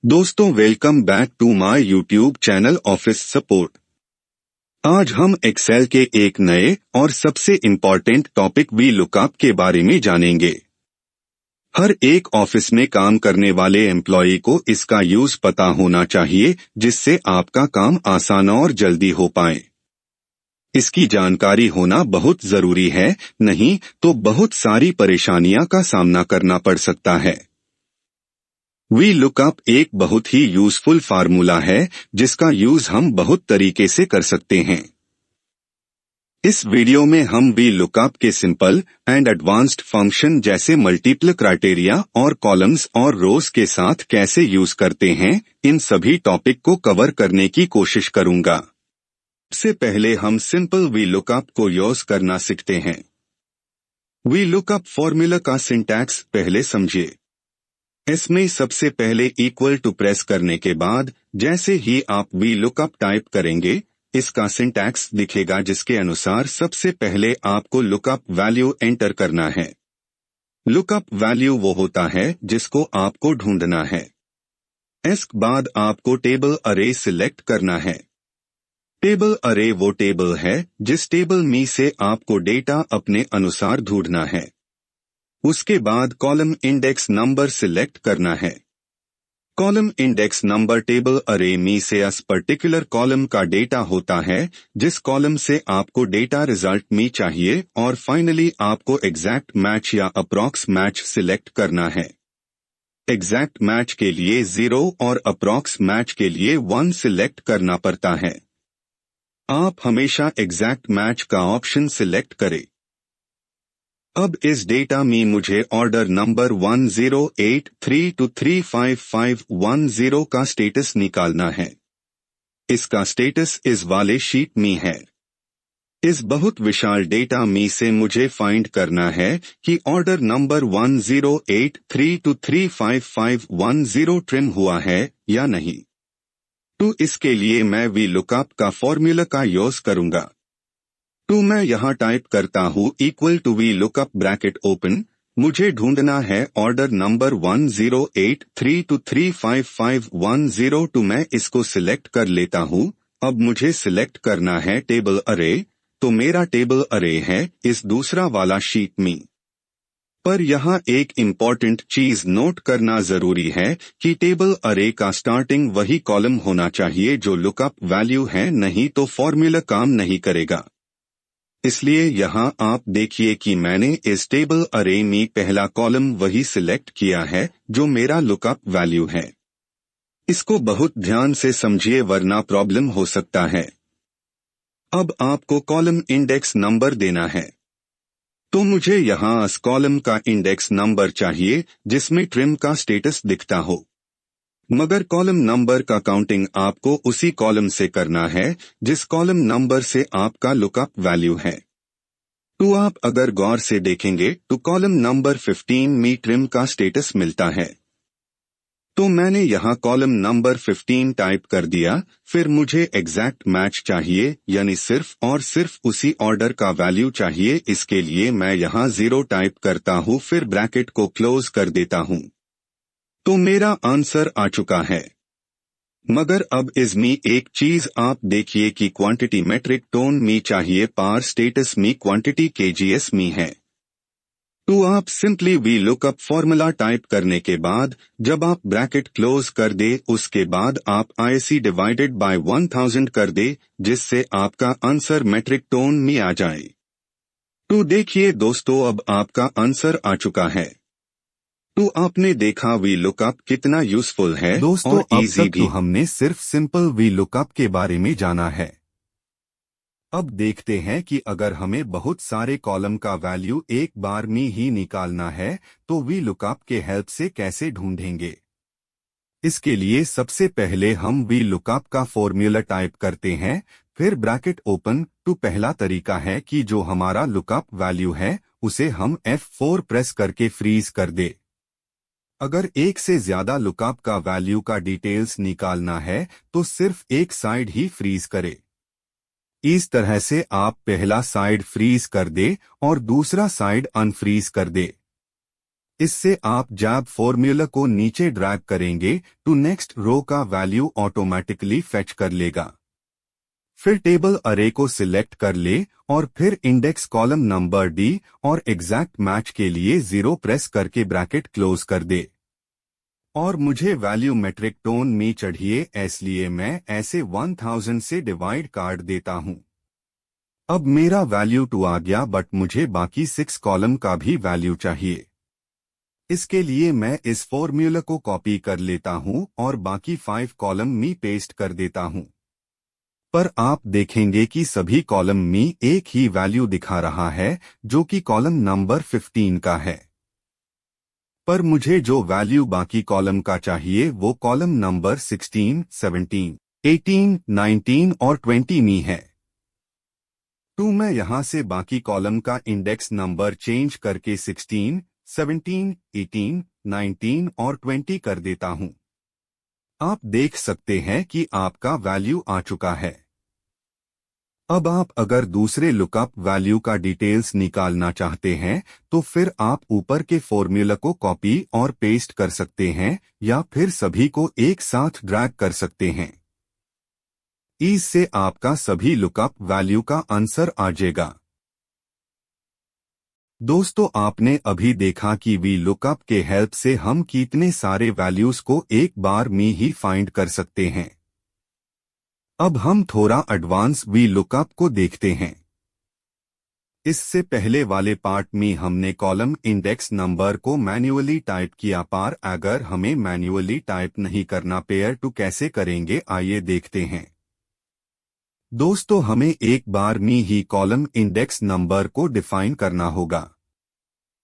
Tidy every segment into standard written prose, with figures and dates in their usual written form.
दोस्तों welcome back to my YouTube channel office support. आज हम एक्सेल के एक नए और सबसे इम्पोर्टेंट टॉपिक वी लुकअप के बारे में जानेंगे। हर एक ऑफिस में काम करने वाले एम्प्लॉय को इसका यूज पता होना चाहिए, जिससे आपका काम आसान और जल्दी हो पाए। इसकी जानकारी होना बहुत जरूरी है, नहीं तो बहुत सारी परेशानियां का सामना करना पड़ सकता है। वी लुकअप एक बहुत ही यूजफुल फार्मूला है, जिसका यूज हम बहुत तरीके से कर सकते हैं। इस वीडियो में हम वी लुकअप के सिंपल एंड एडवांस्ड फंक्शन जैसे मल्टीपल क्राइटेरिया और कॉलम्स और रोज के साथ कैसे यूज करते हैं, इन सभी टॉपिक को कवर करने की कोशिश करूंगा। सबसे पहले हम सिंपल वी लुकअप को यूज करना सीखते हैं। वी लुकअप फॉर्मूला का सिंटैक्स पहले समझिए। इसमें सबसे पहले इक्वल टू प्रेस करने के बाद जैसे ही आप वी लुकअप टाइप करेंगे, इसका सिंटैक्स दिखेगा, जिसके अनुसार सबसे पहले आपको लुकअप वैल्यू एंटर करना है। लुकअप वैल्यू वो होता है जिसको आपको ढूंढना है। इसके बाद आपको टेबल अरे सिलेक्ट करना है। टेबल अरे वो टेबल है जिस टेबल में से आपको डेटा अपने अनुसार ढूंढना है। उसके बाद कॉलम इंडेक्स नंबर सिलेक्ट करना है। कॉलम इंडेक्स नंबर टेबल अरे में से इस पर्टिकुलर कॉलम का डेटा होता है, जिस कॉलम से आपको डेटा रिजल्ट में चाहिए, और फाइनली आपको एग्जैक्ट मैच या अप्रॉक्स मैच सिलेक्ट करना है। एग्जैक्ट मैच के लिए 0 और अप्रॉक्स मैच के लिए 1 सिलेक्ट करना पड़ता है। आप हमेशा एग्जैक्ट मैच का ऑप्शन सिलेक्ट करें। अब इस डेटा में मुझे ऑर्डर नंबर 1083235510 का स्टेटस निकालना है। इसका स्टेटस इस वाले शीट में है। इस बहुत विशाल डेटा में से मुझे फाइंड करना है कि ऑर्डर नंबर 1083235510 ट्रिम हुआ है या नहीं। तो इसके लिए मैं वी लुकअप का फॉर्मूला का यूज करूंगा। तो मैं यहाँ टाइप करता हूँ equal to V lookup bracket open. मुझे ढूंढना है ऑर्डर नंबर 1083235510, तो मैं इसको सिलेक्ट कर लेता हूँ। अब मुझे सिलेक्ट करना है टेबल अरे, तो मेरा टेबल अरे है इस दूसरा वाला शीट में। पर यहाँ एक इम्पॉर्टेंट चीज नोट करना जरूरी है कि टेबल अरे का स्टार्टिंग वही कॉलम होना चाहिए जो लुकअप वैल्यू है, नहीं तो फॉर्मूला काम नहीं करेगा। इसलिए यहाँ आप देखिए कि मैंने इस टेबल अरे में पहला कॉलम वही सिलेक्ट किया है जो मेरा लुकअप वैल्यू है। इसको बहुत ध्यान से समझिए, वरना प्रॉब्लम हो सकता है। अब आपको कॉलम इंडेक्स नंबर देना है। तो मुझे यहाँ इस कॉलम का इंडेक्स नंबर चाहिए जिसमें ट्रिम का स्टेटस दिखता हो। मगर कॉलम नंबर का काउंटिंग आपको उसी कॉलम से करना है जिस कॉलम नंबर से आपका लुकअप वैल्यू है। तो आप अगर गौर से देखेंगे तो कॉलम नंबर 15 में ट्रिम का स्टेटस मिलता है। तो मैंने यहाँ कॉलम नंबर 15 टाइप कर दिया। फिर मुझे एग्जैक्ट मैच चाहिए, यानी सिर्फ और सिर्फ उसी ऑर्डर का वैल्यू चाहिए। इसके लिए मैं यहाँ 0 टाइप करता हूँ, फिर ब्रैकेट को क्लोज कर देता हूँ। तो मेरा आंसर आ चुका है। मगर अब इसमें एक चीज आप देखिए कि क्वांटिटी मेट्रिक टोन में चाहिए, पार स्टेटस में क्वांटिटी केजीएस में है। तो आप simply V lookup formula type करने के बाद जब आप ब्रैकेट क्लोज कर दे, उसके बाद आप IC डिवाइडेड बाय 1000 कर दे, जिससे आपका आंसर मेट्रिक टोन में आ जाए। तो देखिए दोस्तों, अब आपका आंसर आ चुका है। तो आपने देखा वी लुकअप कितना यूजफुल है दोस्तों, और अब इजी तक भी। तो हमने सिर्फ सिंपल वी लुकअप के बारे में जाना है। अब देखते हैं कि अगर हमें बहुत सारे कॉलम का वैल्यू एक बार में ही निकालना है तो वी लुकअप के हेल्प से कैसे ढूंढेंगे। इसके लिए सबसे पहले हम वी लुकअप का फॉर्मूला टाइप करते हैं, फिर ब्रैकेट ओपन। तो पहला तरीका है कि जो हमारा लुकअप वैल्यू है उसे हम F4 प्रेस करके फ्रीज कर दे। अगर एक से ज्यादा लुकअप का वैल्यू का डिटेल्स निकालना है तो सिर्फ एक साइड ही फ्रीज करे। इस तरह से आप पहला साइड फ्रीज कर दे और दूसरा साइड अनफ्रीज कर दे। इससे आप जब फॉर्मूला को नीचे ड्रैग करेंगे तो नेक्स्ट रो का वैल्यू ऑटोमेटिकली फेच कर लेगा। फिर टेबल अरे को सिलेक्ट कर ले और फिर इंडेक्स कॉलम नंबर डी और एग्जैक्ट मैच के लिए 0 प्रेस करके ब्रैकेट क्लोज कर दे। और मुझे वैल्यू मेट्रिक टोन में चाहिए, इसलिए मैं ऐसे 1000 से डिवाइड काट देता हूं। अब मेरा वैल्यू 2 आ गया, बट मुझे बाकी 6 कॉलम का भी वैल्यू चाहिए। इसके लिए मैं इस फॉर्मूला को कॉपी कर लेता हूं और बाकी 5 कॉलम में पेस्ट कर देता हूं। पर आप देखेंगे कि सभी कॉलम में एक ही वैल्यू दिखा रहा है, जो कि कॉलम नंबर 15 का है। पर मुझे जो वैल्यू बाकी कॉलम का चाहिए वो कॉलम नंबर 16, 17, 18, 19 और 20 में है। तो मैं यहां से बाकी कॉलम का इंडेक्स नंबर चेंज करके 16, 17, 18, 19 और 20 कर देता हूं। आप देख सकते हैं कि आपका वैल्यू आ चुका है। अब आप अगर दूसरे लुकअप वैल्यू का डिटेल्स निकालना चाहते हैं तो फिर आप ऊपर के फॉर्मूला को कॉपी और पेस्ट कर सकते हैं या फिर सभी को एक साथ ड्रैग कर सकते हैं। इससे आपका सभी लुकअप वैल्यू का आंसर आ जाएगा। दोस्तों, आपने अभी देखा कि वी लुकअप के हेल्प से हम कितने सारे वैल्यूज को एक बार में ही फाइंड कर सकते हैं। अब हम थोड़ा एडवांस वी लुकअप को देखते हैं। इससे पहले वाले पार्ट में हमने कॉलम इंडेक्स नंबर को मैन्युअली टाइप किया, पर अगर हमें मैन्युअली टाइप नहीं करना पेयर टू कैसे करेंगे, आइए देखते हैं। दोस्तों, हमें एक बार में ही कॉलम इंडेक्स नंबर को डिफाइन करना होगा।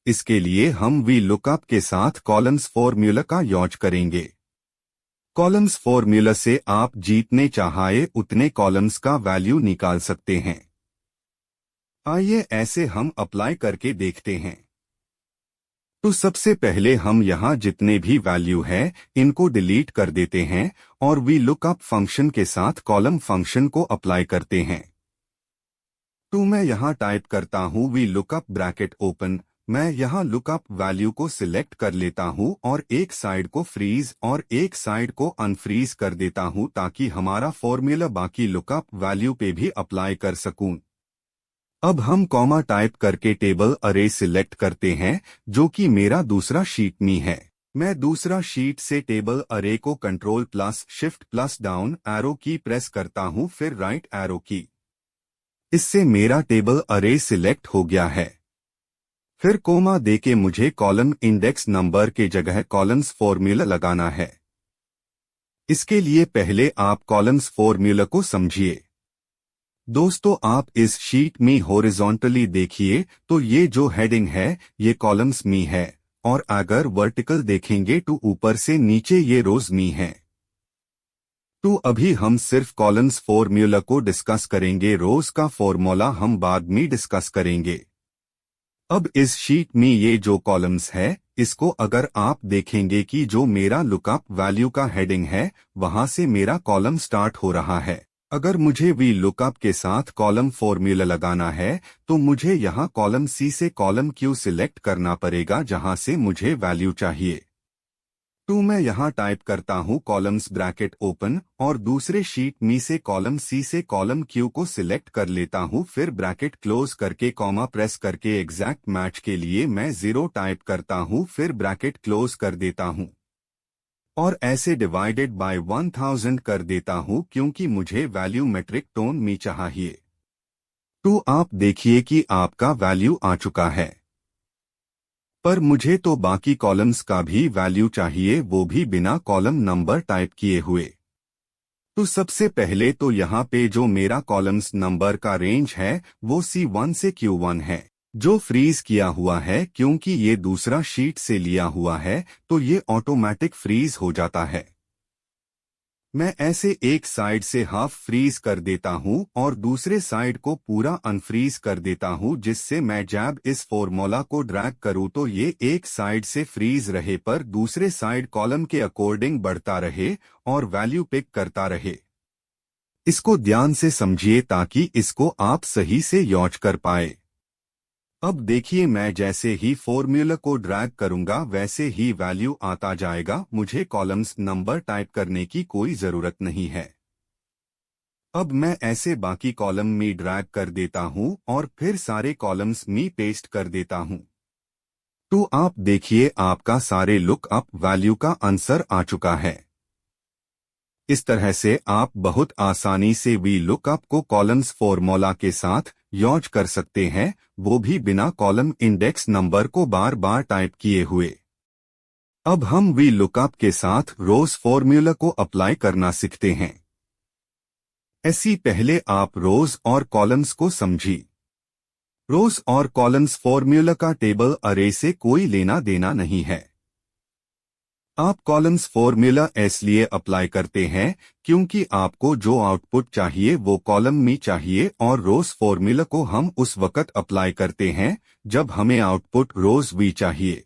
इसके लिए हम वी लुकअप के साथ कॉलम्स फॉर्मूला का यूज करेंगे। कॉलम्स फॉर्मूला से आप जितने चाहे उतने कॉलम्स का वैल्यू निकाल सकते हैं। आइए ऐसे हम अप्लाई करके देखते हैं। तो सबसे पहले हम यहां जितने भी वैल्यू है इनको डिलीट कर देते हैं और वी लुकअप फंक्शन के साथ कॉलम फंक्शन को अप्लाई करते हैं। तो मैं यहां टाइप करता हूं वी लुकअप ब्रैकेट ओपन। मैं यहां लुकअप वैल्यू को सिलेक्ट कर लेता हूं और एक साइड को फ्रीज और एक साइड को अनफ्रीज कर देता हूं, ताकि हमारा फॉर्मूला बाकी लुकअप वैल्यू पे भी अप्लाई कर सकूं। अब हम कॉमा टाइप करके टेबल अरे सिलेक्ट करते हैं, जो कि मेरा दूसरा शीट में है। मैं दूसरा शीट से टेबल अरे को control plus shift plus down arrow की प्रेस करता हूं, फिर राइट एरो की। इससे मेरा टेबल अरे सिलेक्ट हो गया है। फिर कोमा देके मुझे कॉलम इंडेक्स नंबर के जगह कॉलम्स फॉर्मूला लगाना है। इसके लिए पहले आप कॉलम्स फॉर्मूला को समझिए। दोस्तों, आप इस शीट में हॉरिजॉन्टली देखिए तो ये जो हेडिंग है ये कॉलम्स में है, और अगर वर्टिकल देखेंगे तो ऊपर से नीचे ये रोज में है। तो अभी हम सिर्फ कॉलम्स फॉर्मूला को डिस्कस करेंगे, रोज का फॉर्मूला हम बाद में डिस्कस करेंगे। अब इस शीट में ये जो कॉलम्स है इसको अगर आप देखेंगे कि जो मेरा लुकअप वैल्यू का हेडिंग है वहां से मेरा कॉलम स्टार्ट हो रहा है। अगर मुझे वी लुकअप के साथ कॉलम फॉर्मूला लगाना है तो मुझे यहां कॉलम सी से कॉलम क्यू सिलेक्ट करना पड़ेगा, जहां से मुझे वैल्यू चाहिए। तो मैं यहां टाइप करता हूं कॉलम्स ब्रैकेट ओपन और दूसरे शीट में से कॉलम सी से कॉलम क्यू को सिलेक्ट कर लेता हूं, फिर ब्रैकेट क्लोज करके कॉमा प्रेस करके एग्जैक्ट मैच के लिए मैं 0 टाइप करता हूं, फिर ब्रैकेट क्लोज कर देता हूं और ऐसे डिवाइडेड बाय 1000 कर देता हूं, क्योंकि मुझे वैल्यू मेट्रिक टोन में चाहिए। तो आप देखिए कि आपका वैल्यू आ चुका है, पर मुझे तो बाकी कॉलम्स का भी वैल्यू चाहिए, वो भी बिना कॉलम नंबर टाइप किए हुए। तो सबसे पहले तो यहाँ पे जो मेरा कॉलम्स नंबर का रेंज है वो C1 से Q1 है, जो फ्रीज किया हुआ है क्योंकि ये दूसरा शीट से लिया हुआ है, तो ये ऑटोमेटिक फ्रीज हो जाता है। मैं ऐसे एक साइड से हाफ फ्रीज कर देता हूं और दूसरे साइड को पूरा अनफ्रीज कर देता हूं, जिससे मैं जब इस फॉर्मूला को ड्रैग करूं तो ये एक साइड से फ्रीज रहे पर दूसरे साइड कॉलम के अकॉर्डिंग बढ़ता रहे और वैल्यू पिक करता रहे। इसको ध्यान से समझिए ताकि इसको आप सही से यूज कर पाए। अब देखिए, मैं जैसे ही फॉर्मूला को ड्रैग करूंगा वैसे ही वैल्यू आता जाएगा। मुझे कॉलम्स नंबर टाइप करने की कोई जरूरत नहीं है। अब मैं ऐसे बाकी कॉलम में ड्रैग कर देता हूं और फिर सारे कॉलम्स में पेस्ट कर देता हूं। तो आप देखिए, आपका सारे लुकअप वैल्यू का आंसर आ चुका है। इस तरह से आप बहुत आसानी से वी लुकअप को कॉलम्स फॉर्मूला के साथ यूज कर सकते हैं, वो भी बिना कॉलम इंडेक्स नंबर को बार बार टाइप किए हुए। अब हम वी लुकअप के साथ रोज फॉर्मूला को अप्लाई करना सीखते हैं। ऐसी पहले आप रोज और कॉलम्स को समझिए। रोज और कॉलम्स फॉर्मूला का टेबल अरे से कोई लेना देना नहीं है। आप कॉलम्स फॉर्मूला इसलिए अप्लाई करते हैं क्योंकि आपको जो आउटपुट चाहिए वो कॉलम में चाहिए, और रोज फॉर्मूला को हम उस वक्त अप्लाई करते हैं जब हमें आउटपुट रोज भी चाहिए।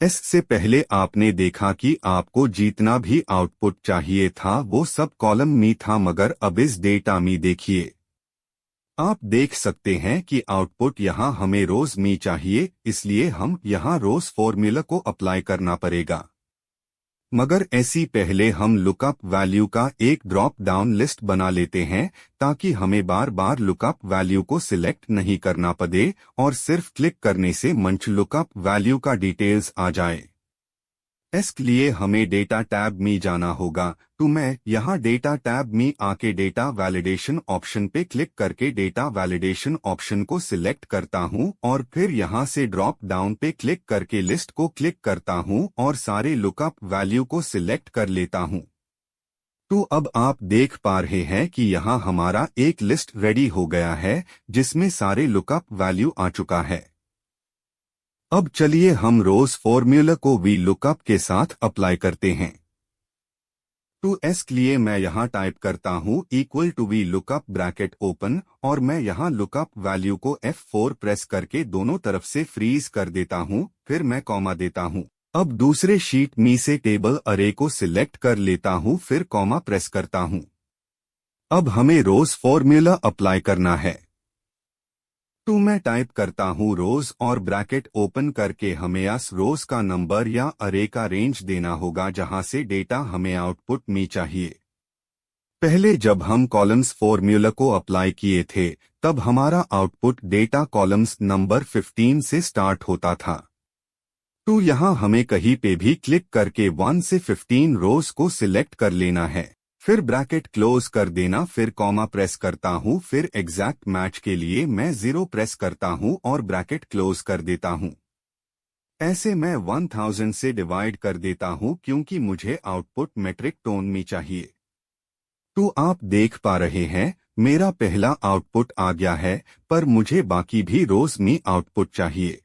इससे पहले आपने देखा कि आपको जितना भी आउटपुट चाहिए था वो सब कॉलम में था, मगर अब इस डेटा में देखिए, आप देख सकते हैं कि आउटपुट यहाँ हमें रोज में चाहिए, इसलिए हम यहाँ रोज फॉर्मूला को अप्लाई करना पड़ेगा। मगर ऐसी पहले हम लुकअप वैल्यू का एक ड्रॉप डाउन लिस्ट बना लेते हैं ताकि हमें बार बार लुकअप वैल्यू को सिलेक्ट नहीं करना पड़े और सिर्फ क्लिक करने से मंच लुकअप वैल्यू का डिटेल्स आ जाए। इसके लिए हमें डेटा टैब में जाना होगा। तो मैं यहाँ डेटा टैब में आके डेटा वैलिडेशन ऑप्शन पे क्लिक करके डेटा वैलिडेशन ऑप्शन को सिलेक्ट करता हूँ और फिर यहाँ से ड्रॉप डाउन पे क्लिक करके लिस्ट को क्लिक करता हूँ और सारे लुकअप वैल्यू को सिलेक्ट कर लेता हूँ। तो अब आप देख पा रहे हैं कि यहाँ हमारा एक लिस्ट रेडी हो गया है जिसमें सारे लुकअप वैल्यू आ चुका है। अब चलिए हम रोज फॉर्मूला को वी लुकअप के साथ अप्लाई करते हैं। तो इसके लिए मैं यहाँ टाइप करता हूँ equal to V lookup bracket open, और मैं यहाँ लुकअप वैल्यू को F4 प्रेस करके दोनों तरफ से फ्रीज कर देता हूँ, फिर मैं कॉमा देता हूँ। अब दूसरे शीट में से टेबल अरे को सिलेक्ट कर लेता हूँ, फिर कॉमा प्रेस करता हूँ। अब हमें रोज फॉर्मूला अप्लाई करना है। तो मैं टाइप करता हूँ रोज और ब्रैकेट ओपन करके हमें इस रोज का नंबर या अरे का रेंज देना होगा जहां से डेटा हमें आउटपुट में चाहिए। पहले जब हम कॉलम्स फॉर्मूला को अप्लाई किए थे तब हमारा आउटपुट डेटा कॉलम्स नंबर 15 से स्टार्ट होता था। तो यहाँ हमें कहीं पे भी क्लिक करके 1 से 15 रोज को सिलेक्ट कर लेना है, फिर ब्रैकेट क्लोज कर देना, फिर कॉमा प्रेस करता हूँ, फिर एग्जैक्ट मैच के लिए मैं 0 प्रेस करता हूँ और ब्रैकेट क्लोज कर देता हूँ। ऐसे मैं 1000 से डिवाइड कर देता हूँ क्योंकि मुझे आउटपुट मेट्रिक टोन में चाहिए। तो आप देख पा रहे हैं मेरा पहला आउटपुट आ गया है, पर मुझे बाकी भी रोज में आउटपुट चाहिए।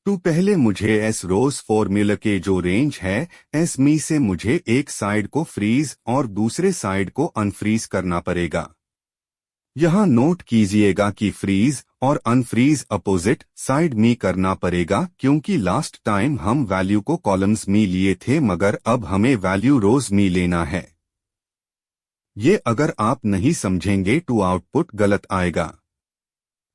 तो पहले मुझे एस रोज फॉर्मूला के जो रेंज है एस मी से मुझे एक साइड को फ्रीज और दूसरे साइड को अनफ्रीज करना पड़ेगा। यहाँ नोट कीजिएगा कि फ्रीज और अनफ्रीज अपोजिट साइड में करना पड़ेगा क्योंकि लास्ट टाइम हम वैल्यू को कॉलम्स में लिए थे, मगर अब हमें वैल्यू रोज में लेना है। ये अगर आप नहीं समझेंगे तो आउटपुट गलत आएगा।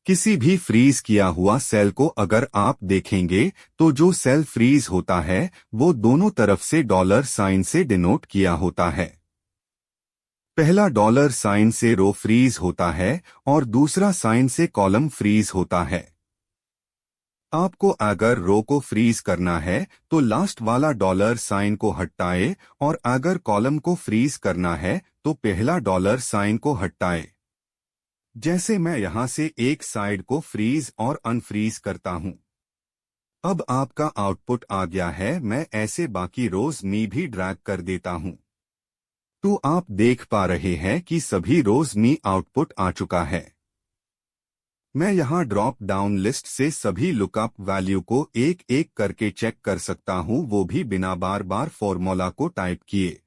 किसी भी फ्रीज किया हुआ सेल को अगर आप देखेंगे तो जो सेल फ्रीज होता है वो दोनों तरफ से डॉलर साइन से डिनोट किया होता है। पहला डॉलर साइन से रो फ्रीज होता है और दूसरा साइन से कॉलम फ्रीज होता है। आपको अगर रो को फ्रीज करना है तो लास्ट वाला डॉलर साइन को हटाए, और अगर कॉलम को फ्रीज करना है तो पहला डॉलर साइन को हटाए। जैसे मैं यहां से एक साइड को फ्रीज और अनफ्रीज करता हूं। अब आपका आउटपुट आ गया है, मैं ऐसे बाकी रोज में भी ड्रैग कर देता हूं। तो आप देख पा रहे हैं कि सभी रोज में आउटपुट आ चुका है। मैं यहां ड्रॉप डाउन लिस्ट से सभी लुकअप वैल्यू को एक एक करके चेक कर सकता हूं, वो भी बिना बार बार फॉर्मूला को टाइप किए।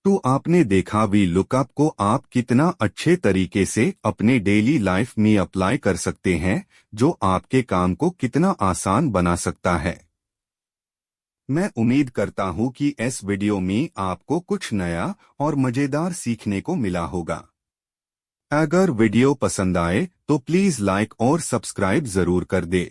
तो आपने देखा वी लुकअप को आप कितना अच्छे तरीके से अपने डेली लाइफ में अप्लाई कर सकते हैं, जो आपके काम को कितना आसान बना सकता है। मैं उम्मीद करता हूं कि इस वीडियो में आपको कुछ नया और मजेदार सीखने को मिला होगा। अगर वीडियो पसंद आए तो प्लीज लाइक और सब्सक्राइब जरूर कर दे।